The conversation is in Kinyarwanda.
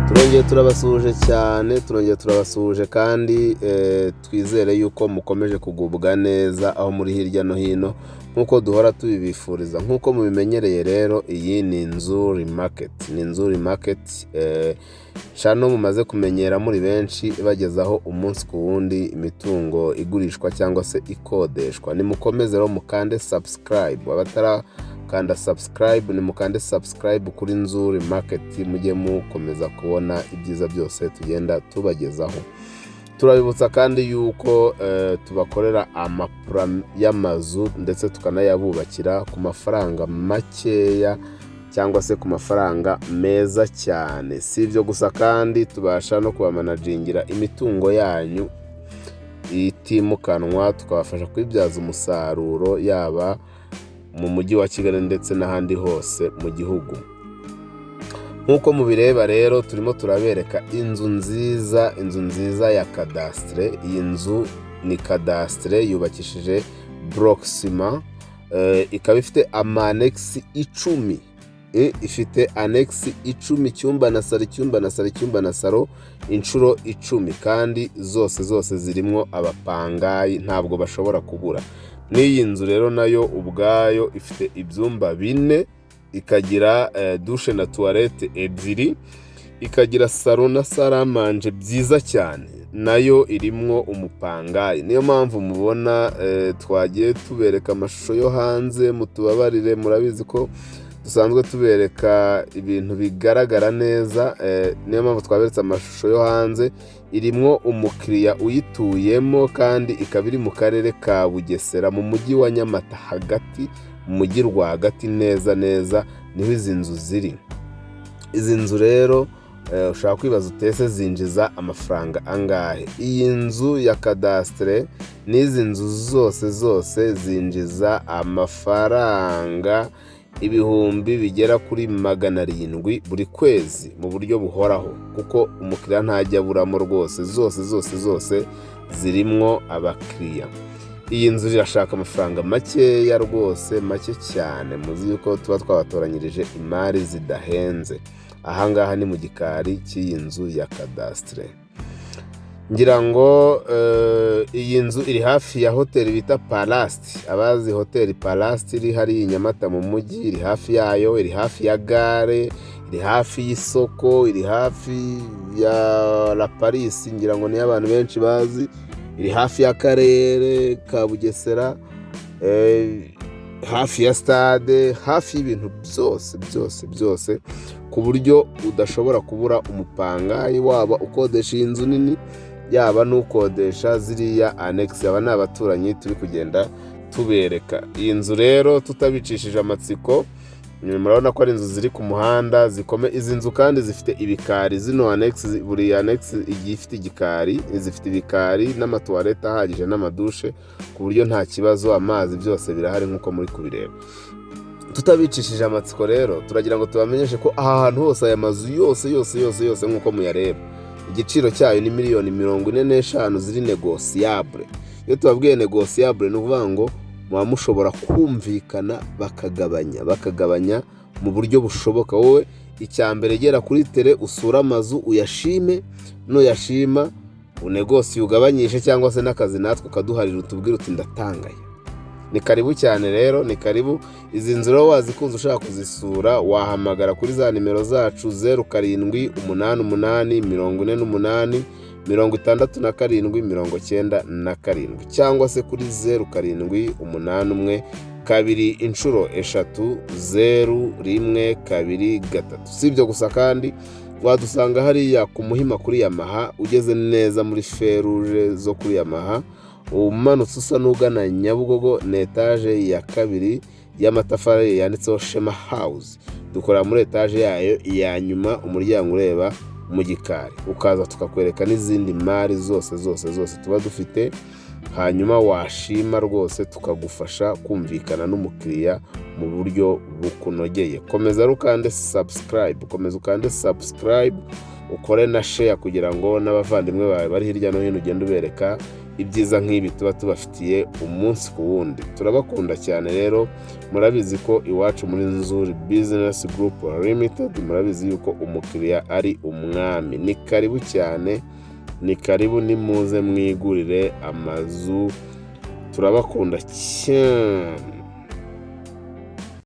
turongeye turabasuhuje kandi twizere yuko mukomeje kugubwa neza aho muri hirya no hino nkuko duhora tubibifuriza. Nkuko mubimenyereye rero, iyi ni Nzuri Market, shano mumaze kumenyera muri benshi bagezaho umunsi ku wundi imitungo igurishwa cyangwa se ikodeshwa. Nimukomeze rero mukande subscribe, abatara subscribe ni mukande subscribe kuri Nzuri Market, mujye mukomeza kubona ibyiza byose tugenda tubagezaho. Turabibutsa kandi yuko tubakorera amapura y'amazu ndetse tukanayabubakira ku mafaranga makeya cyangwa se ku mafaranga meza cyane. Si ibyo gusa kandi tubasha no kubamanagingira imitungo yanyu itimukanwa, tukabafasha kwibyaza umusaruro yaba mu mujyi wa Kigali ndetse n'ahandi hose mu gihugu. Nkuko mubireba rero, turimo turabereka inzu nziza ya cadastre. Iyi nzu ni cadastre yubakishije block ciment, ikaba ifite amanex 10, ifite annex 10, icyumba na salo inshuro 10, kandi zose zirimo abapangayi, ntabwo bashobora kubura. N'iyi nzu rero nayo ubwayo ifite ibyumba 4, ikagira douche na toilette 2, ikagira salo na saramanje byiza cyane, nayo irimwo umupangayi. Niyo mpamvu mubona twagiye tubereka amashusho yo hanze. Mutubabarire, murabizi ko dusanzwe tubereka ibintu bigaragara neza, niyo mpamvu twaberetse amashusho yo hanze. Irimwo umukiriya uyituyemo, kandi ikaba iri mu karere ka Bugesera mu mujyi wa Nyamata hagati, mu mujyi rwagati neza niho izi nzu ziri. Izi nzu rero ushaka kwibaza utese zinjiza amafaranga angahe? Iyi nzu ya cadastre n'izi nzu zose zinjiza amafaranga ibihumbi bigera kuri 700 buri kwezi mu buryo buhoraho, kuko umukiriya ntajya aburamo rwose. Zose zirimwo abakiriya. Iyi nzu irashaka amafaranga makeya rwose, make cyane. Muzi yuko tuba twabatoranyirije imari zidahenze. Ahangaha ni mu gikari cy'iyi nzu ya cadastre. Ngira ngo iyi nzu iri hafi ya hoteli bita Palast. Abazi hoteli Palast iri hari Nyamata mu mujyi, iri hafi yayo, iri hafi ya gare, iri hafi y'isoko, iri hafi ya La Paris, ngira ngo ni abantu benshi bazi. Iri hafi y'akarere ka Bugesera, hafi ya stade, hafi y'ibintu byose, ku buryo udashobora kubura umupangayi, waba ukodesha iyi nzu nini yaba n'ukodesha ziriya annex. Aba ni abaturanyi turi kugenda tubereka. Iyi nzu rero tutabicishije amatsiko, murabona ko ari inzu ziri ku muhanda zikomeye. Izi nzu kandi zifite ibikari. Zino annex, buri annex igiye ifite igikari, zifite ibikari n'amatoilette ahagije n'amadushe, ku buryo nta kibazo, amazi byose birahari nkuko muri kubireba. Tutabicishije amatsiko rero, turagira ngo tubamenyeshe ko aha hantu hose, aya mazu yose nkuko muyareba, igiciro cyayo ni miliyoni 45 ziri negotiable. Iyo tubabwiye negotiable, ni ukuvuga ngo muba mushobora kumvikana bakagabanya mu buryo bushoboka. Wowe icyambere gera kuri tere, usura amazu uyashime, nuyashima unegosi ugabanyishe, cyangwa se n'akazi natwe ukaduharira, utubwira uti ndatangaye. Ni karibu cyane rero, ni karibu. Izi nzu rero wazikunze ushaka kuzisura, wahamagara kuri za nimero zacu 0788 48 cyangwa se kuri 0781 2 Si ibyo gusa kandi wadusanga hariya ku Muhima kuri Yamaha, ugeze neza muri feruje zo kuri Yamaha, umanutse usa n'ugana Nyabugogo, ni etaje ya 2 y'amatafari yanditseho Shema House. Dukora muri etaje yayo ya nyuma, umuryango ureba mu gikari, ukaza tukakwereka n'izindi mari zose tuba dufite hanyuma washima rwose tukagufasha kumvikana n'umukiriya mu buryo bukunogeye. Komeza ukande subscribe, ukore na share kugira ngo n'abavandimwe bawe bari hirya no hino ugende ubereka ibyiza nk'ibi tuba tubafitiye umunsi ku wundi. Turabakunda cyane rero, murabizi ko iwacu muri Nzuri Business Group Limited murabizi yuko umukiriya ari umwami. Ni karibu cyane, ni karibu, nimuze mwigurire amazu, turabakunda cyane.